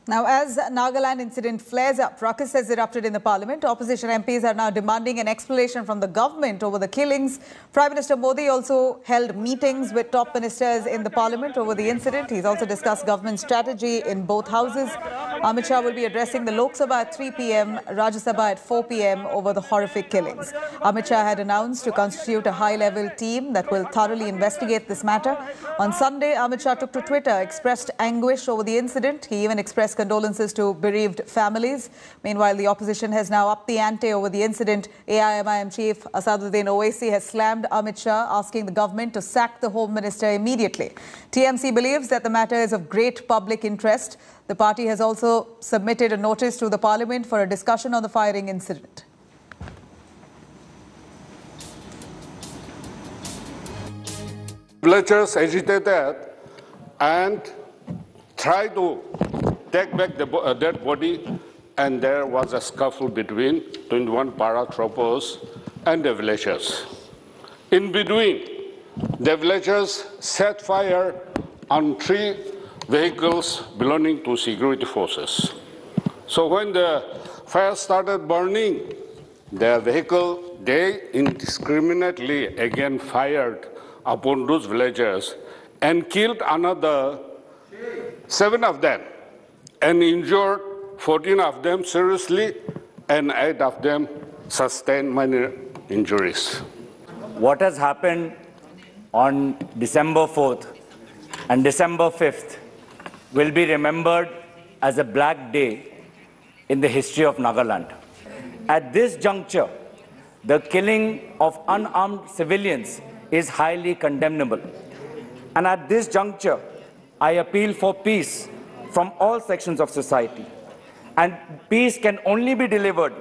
Now, as Nagaland incident flares up, ruckus has erupted in the parliament. Opposition MPs are now demanding an explanation from the government over the killings. Prime Minister Modi also held meetings with top ministers in the parliament over the incident. He's also discussed government strategy in both houses. Amit Shah will be addressing the Lok Sabha at 3 p.m., Rajya Sabha at 4 p.m. over the horrific killings. Amit Shah had announced to constitute a high-level team that will thoroughly investigate this matter. On Sunday, Amit Shah took to Twitter, expressed anguish over the incident. He even expressed condolences to bereaved families. Meanwhile, the opposition has now upped the ante over the incident. AIMIM chief Asaduddin Owaisi has slammed Amit Shah, asking the government to sack the Home Minister immediately. TMC believes that the matter is of great public interest. The party has also submitted a notice to the parliament for a discussion on the firing incident. Villagers agitated and tried to take back the dead body, and there was a scuffle between 21 paratroopers and the villagers. In between, the villagers set fire on 3 vehicles belonging to security forces. So when the fire started burning, their vehicle, they indiscriminately again fired upon those villagers and killed another 7 of them and injured 14 of them seriously, and 8 of them sustained minor injuries. What has happened on December 4th and December 5th will be remembered as a black day in the history of Nagaland. At this juncture, the killing of unarmed civilians is highly condemnable. And at this juncture, I appeal for peace from all sections of society. And peace can only be delivered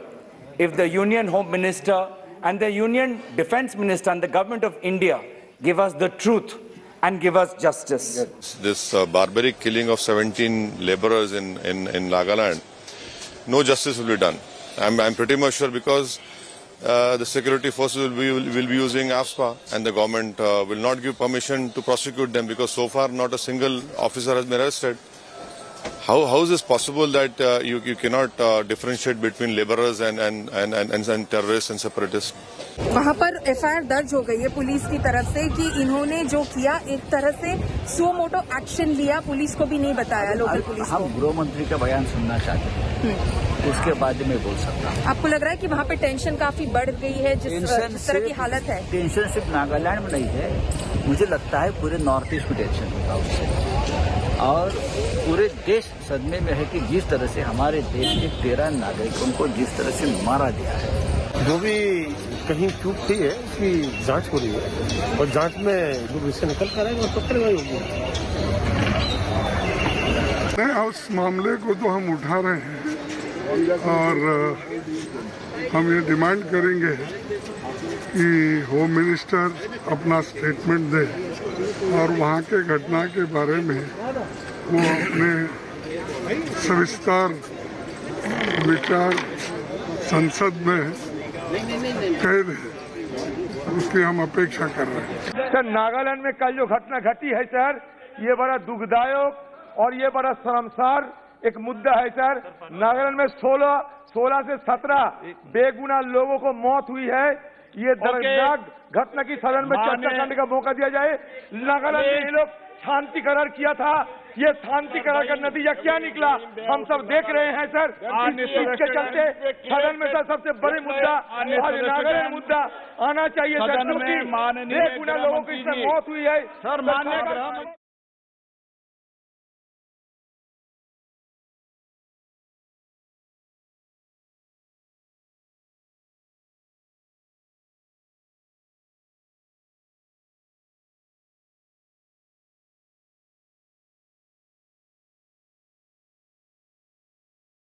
if the Union Home Minister and the Union Defence Minister and the Government of India give us the truth and give us justice. This barbaric killing of 17 laborers in Nagaland, no justice will be done. I'm pretty much sure, because the security forces will be using AFSPA, and the government will not give permission to prosecute them, because so far not a single officer has been arrested. How is this possible that you cannot differentiate between laborers and terrorists and separatists? वहाँ पर FIR दर्ज हो गई है police की तरफ से कि इन्होंने जो किया एक तरह से सो मोटो एक्शन लिया, पुलिस को भी नहीं बताया, लोकल पुलिस को। हम गृह मंत्री का बयान सुनना चाहते हैं, उसके बाद में बोल सकता हूँ। आपको लग रहा है कि वहाँ पे टेंशन काफी बढ़ गई है, जिस तरह की हालत है? टेंशन सिर्फ नागालैंड में नहीं है, मुझे लगता है पूरे नॉर्थ ईस्ट में टेंशन होगा उससे, और पूरे देश सदमे में है कि जिस तरह से हमारे देश के 13 नागरिकों को जिस तरह से मारा गया है। जो भी कहीं चूक हुई है उसकी जांच हो रही है, और जांच में जो विषय निकल कर आएगा तो कार्रवाई होगी। उस मामले को तो हम उठा रहे हैं और हम ये डिमांड करेंगे कि होम मिनिस्टर अपना स्टेटमेंट दे और वहाँ के घटना के बारे में वो अपने सविस्तर विचार संसद में कह दे, उसकी हम अपेक्षा कर रहे हैं। सर, नागालैंड में कल जो घटना घटी है सर, ये बड़ा दुखदायक और ये बड़ा शर्मसार एक मुद्दा है सर। नागालैंड में 16 से 17 बेगुनाह लोगों को मौत हुई है। ये दर्दनाक घटना की सदन में चर्चा करने का मौका दिया जाए। नागालैंड में ये लोग शांति करार किया था, ये शांति करार का नतीजा क्या निकला हम सब देख रहे हैं सर। इसके चलते सदन में सर सबसे बड़े मुद्दा आज नागालैंड मुद्दा आना चाहिए सर, क्योंकि बेगुनाह लोगों की इसमें मौत हुई है सर।